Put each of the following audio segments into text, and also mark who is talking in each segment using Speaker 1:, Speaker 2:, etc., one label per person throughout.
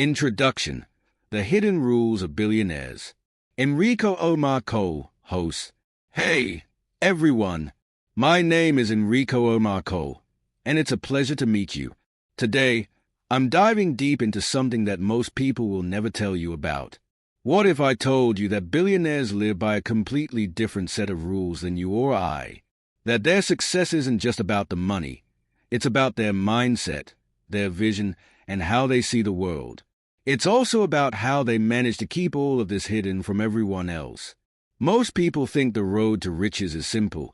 Speaker 1: Introduction: The Hidden Rules of Billionaires. Enrico Omar Cole, host. Hey, everyone. My name is Enrico Omar Cole, and it's a pleasure to meet you. Today, I'm diving deep into something that most people will never tell you about. What if I told you that billionaires live by a completely different set of rules than you or I? That their success isn't just about the money. It's about their mindset, their vision, and how they see the world. It's also about how they manage to keep all of this hidden from everyone else. Most people think the road to riches is simple.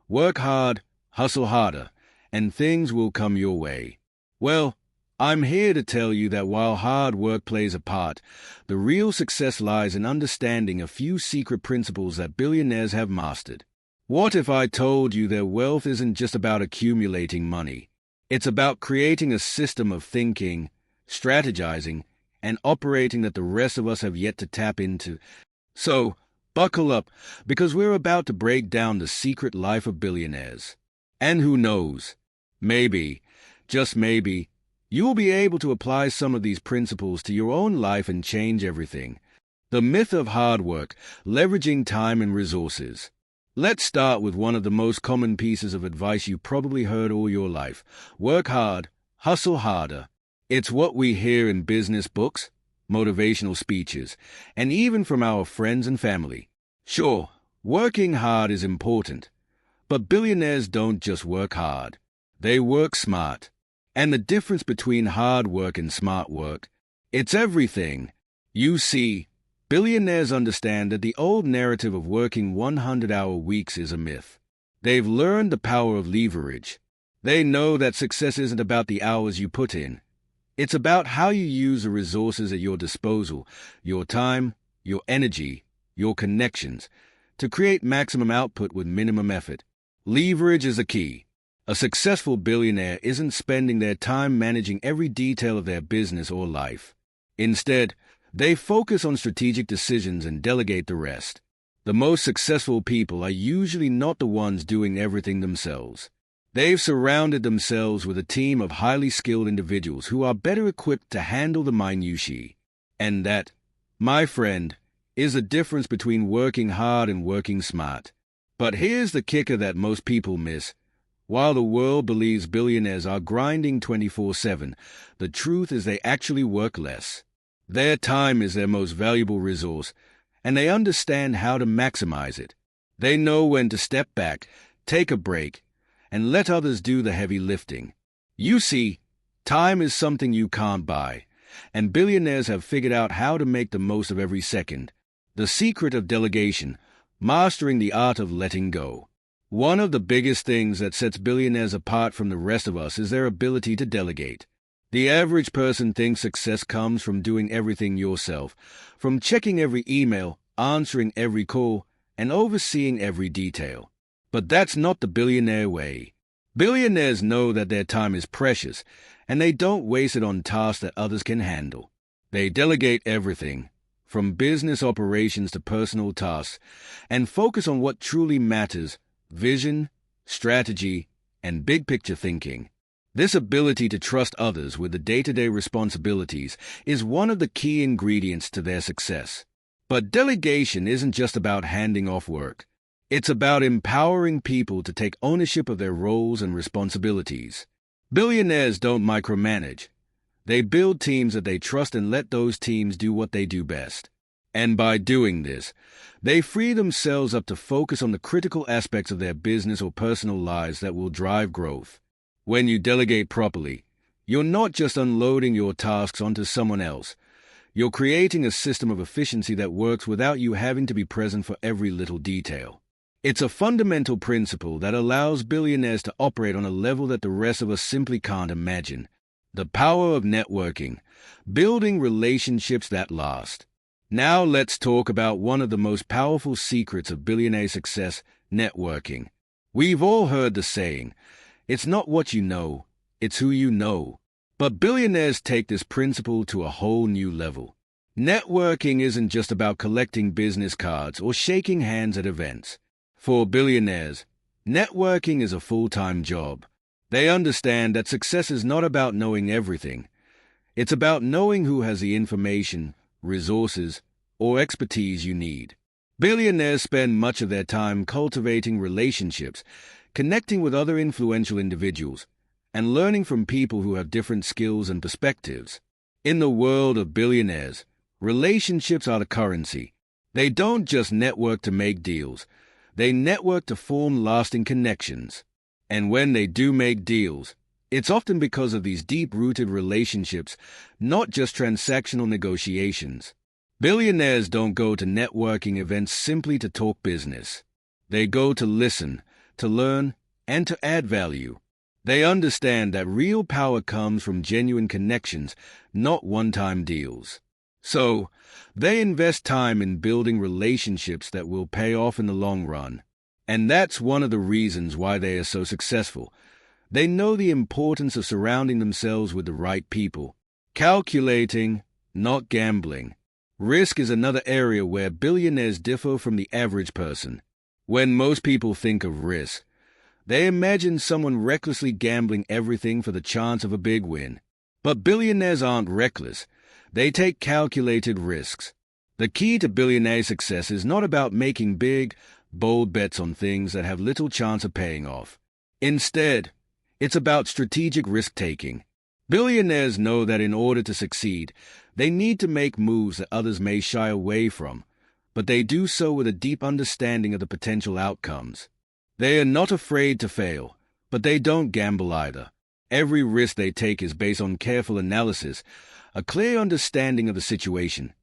Speaker 1: Work hard, hustle harder, and things will come your way. Well, I'm here to tell you that while hard work plays a part, the real success lies in understanding a few secret principles that billionaires have mastered. What if I told you their wealth isn't just about accumulating money? It's about creating a system of thinking, strategizing, and operating that the rest of us have yet to tap into. So, buckle up, because we're about to break down the secret life of billionaires. And who knows, maybe, just maybe, you'll be able to apply some of these principles to your own life and change everything. The myth of hard work, leveraging time and resources. Let's start with one of the most common pieces of advice you probably heard all your life. Work hard, hustle harder. It's what we hear in business books, motivational speeches, and even from our friends and family. Sure, working hard is important, but billionaires don't just work hard. They work smart. And the difference between hard work and smart work, it's everything. You see, billionaires understand that the old narrative of working 100-hour weeks is a myth. They've learned the power of leverage. They know that success isn't about the hours you put in. It's about how you use the resources at your disposal, your time, your energy, your connections, to create maximum output with minimum effort. Leverage is the key. A successful billionaire isn't spending their time managing every detail of their business or life. Instead, they focus on strategic decisions and delegate the rest. The most successful people are usually not the ones doing everything themselves. They've surrounded themselves with a team of highly skilled individuals who are better equipped to handle the minutiae. And that, my friend, is the difference between working hard and working smart. But here's the kicker that most people miss. While the world believes billionaires are grinding 24/7, the truth is they actually work less. Their time is their most valuable resource, and they understand how to maximize it. They know when to step back, take a break, and let others do the heavy lifting. You see, time is something you can't buy, and billionaires have figured out how to make the most of every second. The secret of delegation, mastering the art of letting go. One of the biggest things that sets billionaires apart from the rest of us is their ability to delegate. The average person thinks success comes from doing everything yourself, from checking every email, answering every call, and overseeing every detail. But that's not the billionaire way. Billionaires know that their time is precious, and they don't waste it on tasks that others can handle. They delegate everything, from business operations to personal tasks, and focus on what truly matters: vision, strategy, and big-picture thinking. This ability to trust others with the day-to-day responsibilities is one of the key ingredients to their success. But delegation isn't just about handing off work. It's about empowering people to take ownership of their roles and responsibilities. Billionaires don't micromanage. They build teams that they trust and let those teams do what they do best. And by doing this, they free themselves up to focus on the critical aspects of their business or personal lives that will drive growth. When you delegate properly, you're not just unloading your tasks onto someone else. You're creating a system of efficiency that works without you having to be present for every little detail. It's a fundamental principle that allows billionaires to operate on a level that the rest of us simply can't imagine. The power of networking, building relationships that last. Now let's talk about one of the most powerful secrets of billionaire success: networking. We've all heard the saying, it's not what you know, it's who you know. But billionaires take this principle to a whole new level. Networking isn't just about collecting business cards or shaking hands at events. For billionaires, networking is a full-time job. They understand that success is not about knowing everything. It's about knowing who has the information, resources, or expertise you need. Billionaires spend much of their time cultivating relationships, connecting with other influential individuals, and learning from people who have different skills and perspectives. In the world of billionaires, relationships are the currency. They don't just network to make deals. They network to form lasting connections. And when they do make deals, it's often because of these deep-rooted relationships, not just transactional negotiations. Billionaires don't go to networking events simply to talk business. They go to listen, to learn, and to add value. They understand that real power comes from genuine connections, not one-time deals. So, they invest time in building relationships that will pay off in the long run. And that's one of the reasons why they are so successful. They know the importance of surrounding themselves with the right people. Calculating, not gambling. Risk is another area where billionaires differ from the average person. When most people think of risk, they imagine someone recklessly gambling everything for the chance of a big win. But billionaires aren't reckless. They take calculated risks. The key to billionaire success is not about making big, bold bets on things that have little chance of paying off. Instead, it's about strategic risk-taking. Billionaires know that in order to succeed, they need to make moves that others may shy away from, but they do so with a deep understanding of the potential outcomes. They are not afraid to fail, but they don't gamble either. Every risk they take is based on careful analysis, a clear understanding of the situation,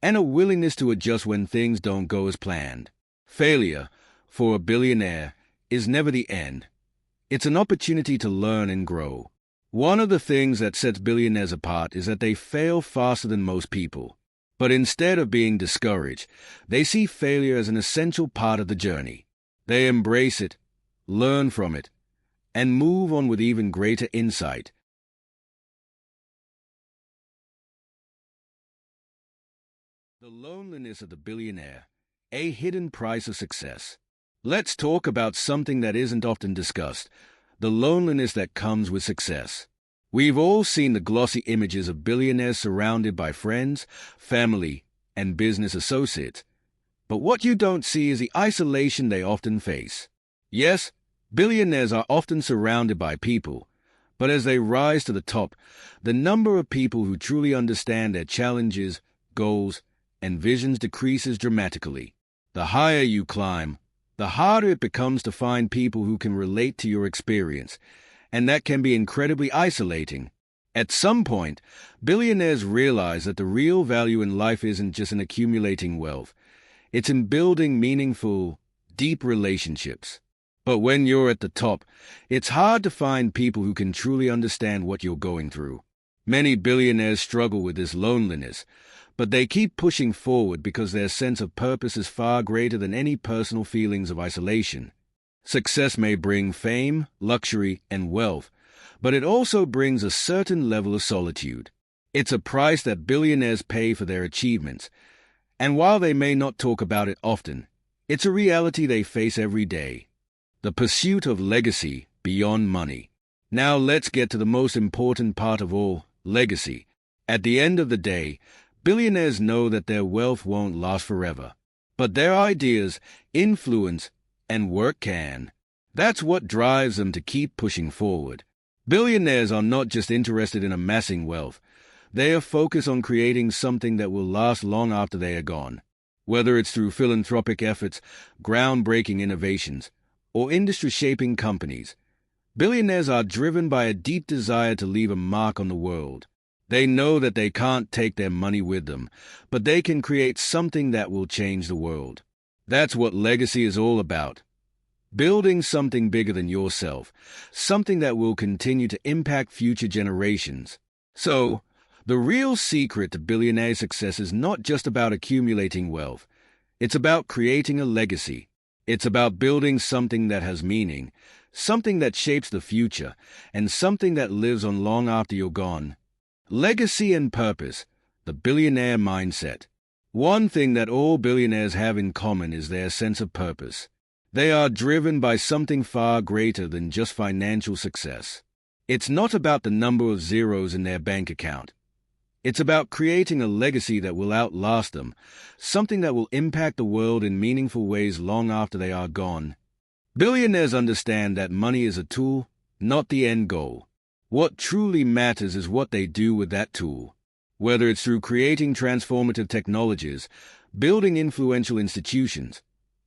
Speaker 1: and a willingness to adjust when things don't go as planned. Failure, for a billionaire, is never the end. It's an opportunity to learn and grow. One of the things that sets billionaires apart is that they fail faster than most people. But instead of being discouraged, they see failure as an essential part of the journey. They embrace it, learn from it, and move on with even greater insight. The loneliness of the billionaire, a hidden price of success. Let's talk about something that isn't often discussed, the loneliness that comes with success. We've all seen the glossy images of billionaires surrounded by friends, family, and business associates. But what you don't see is the isolation they often face. Yes, billionaires are often surrounded by people, but as they rise to the top, the number of people who truly understand their challenges, goals, and visions decreases dramatically. The higher you climb, the harder it becomes to find people who can relate to your experience, and that can be incredibly isolating. At some point, billionaires realize that the real value in life isn't just in accumulating wealth. It's in building meaningful, deep relationships. But when you're at the top, it's hard to find people who can truly understand what you're going through. Many billionaires struggle with this loneliness, but they keep pushing forward because their sense of purpose is far greater than any personal feelings of isolation. Success may bring fame, luxury, and wealth, but it also brings a certain level of solitude. It's a price that billionaires pay for their achievements, and while they may not talk about it often, it's a reality they face every day. The pursuit of legacy beyond money. Now let's get to the most important part of all, legacy. At the end of the day, billionaires know that their wealth won't last forever, but their ideas, influence, and work can. That's what drives them to keep pushing forward. Billionaires are not just interested in amassing wealth. They are focused on creating something that will last long after they are gone. Whether it's through philanthropic efforts, groundbreaking innovations, or industry-shaping companies, billionaires are driven by a deep desire to leave a mark on the world. They know that they can't take their money with them, but they can create something that will change the world. That's what legacy is all about. Building something bigger than yourself, something that will continue to impact future generations. So, the real secret to billionaire success is not just about accumulating wealth. It's about creating a legacy. It's about building something that has meaning, something that shapes the future, and something that lives on long after you're gone. Legacy and purpose, the billionaire mindset. One thing that all billionaires have in common is their sense of purpose. They are driven by something far greater than just financial success. It's not about the number of zeros in their bank account. It's about creating a legacy that will outlast them, something that will impact the world in meaningful ways long after they are gone. Billionaires understand that money is a tool, not the end goal. What truly matters is what they do with that tool. Whether it's through creating transformative technologies, building influential institutions,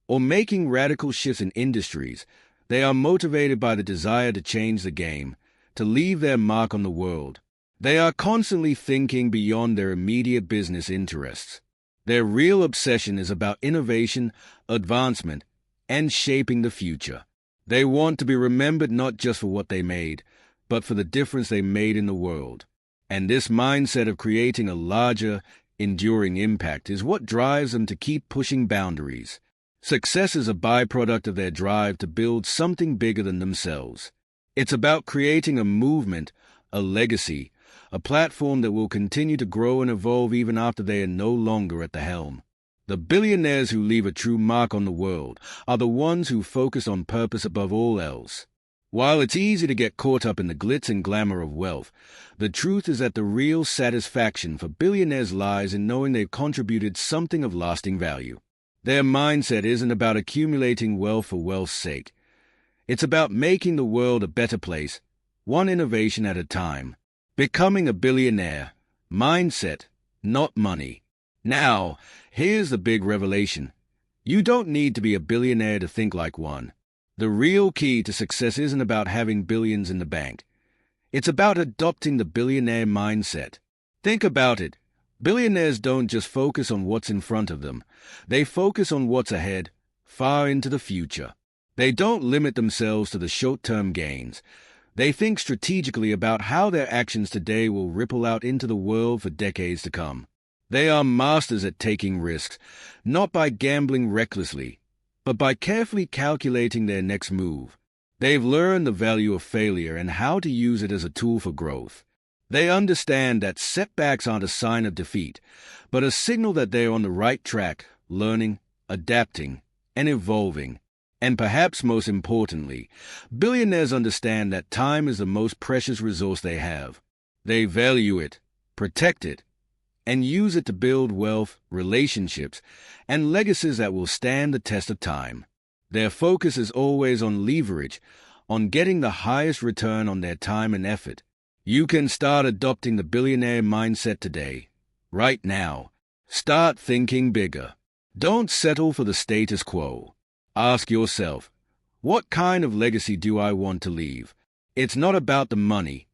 Speaker 1: or making radical shifts in industries, they are motivated by the desire to change the game, to leave their mark on the world. They are constantly thinking beyond their immediate business interests. Their real obsession is about innovation, advancement, and shaping the future. They want to be remembered not just for what they made, but for the difference they made in the world. And this mindset of creating a larger, enduring impact is what drives them to keep pushing boundaries. Success is a byproduct of their drive to build something bigger than themselves. It's about creating a movement, a legacy, a platform that will continue to grow and evolve even after they are no longer at the helm. The billionaires who leave a true mark on the world are the ones who focus on purpose above all else. While it's easy to get caught up in the glitz and glamour of wealth, the truth is that the real satisfaction for billionaires lies in knowing they've contributed something of lasting value. Their mindset isn't about accumulating wealth for wealth's sake. It's about making the world a better place, one innovation at a time. Becoming a billionaire. Mindset, not money. Now, here's the big revelation. You don't need to be a billionaire to think like one. The real key to success isn't about having billions in the bank. It's about adopting the billionaire mindset. Think about it. Billionaires don't just focus on what's in front of them. They focus on what's ahead, far into the future. They don't limit themselves to the short-term gains. They think strategically about how their actions today will ripple out into the world for decades to come. They are masters at taking risks, not by gambling recklessly, but by carefully calculating their next move. They've learned the value of failure and how to use it as a tool for growth. They understand that setbacks aren't a sign of defeat, but a signal that they're on the right track, learning, adapting, and evolving. And perhaps most importantly, billionaires understand that time is the most precious resource they have. They value it, protect it, and use it to build wealth, relationships, and legacies that will stand the test of time. Their focus is always on leverage, on getting the highest return on their time and effort. You can start adopting the billionaire mindset today, right now. Start thinking bigger. Don't settle for the status quo. Ask yourself, what kind of legacy do I want to leave? It's not about the money.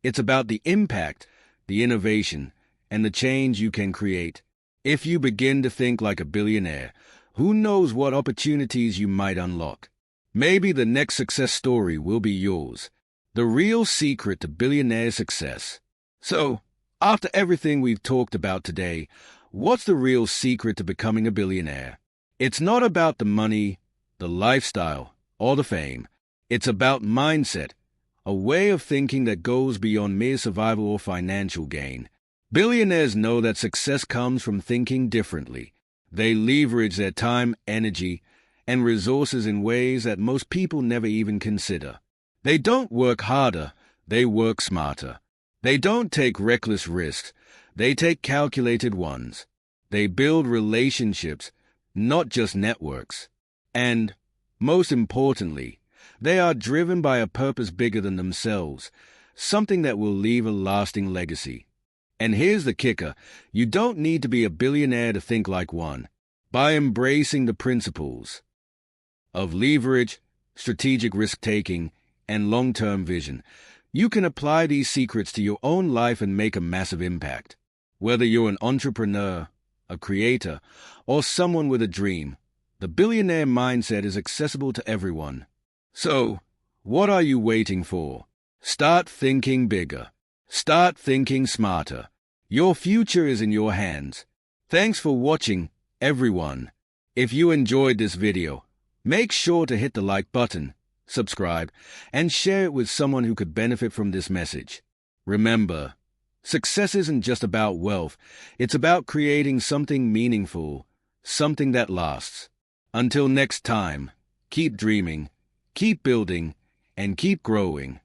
Speaker 1: It's about the impact, the innovation, and the change you can create. If you begin to think like a billionaire, who knows what opportunities you might unlock? Maybe the next success story will be yours. The real secret to billionaire success. So, after everything we've talked about today, what's the real secret to becoming a billionaire? It's not about the money, the lifestyle, or the fame. It's about mindset, a way of thinking that goes beyond mere survival or financial gain. Billionaires know that success comes from thinking differently. They leverage their time, energy, and resources in ways that most people never even consider. They don't work harder, they work smarter. They don't take reckless risks, they take calculated ones. They build relationships, not just networks. And, most importantly, they are driven by a purpose bigger than themselves, something that will leave a lasting legacy. And here's the kicker, you don't need to be a billionaire to think like one. By embracing the principles of leverage, strategic risk-taking, and long-term vision, you can apply these secrets to your own life and make a massive impact. Whether you're an entrepreneur, a creator, or someone with a dream, the billionaire mindset is accessible to everyone. So, what are you waiting for? Start thinking bigger. Start thinking smarter. Your future is in your hands. Thanks for watching, everyone. If you enjoyed this video, make sure to hit the like button, subscribe, and share it with someone who could benefit from this message. Remember, success isn't just about wealth. It's about creating something meaningful, something that lasts. Until next time, keep dreaming, keep building, and keep growing.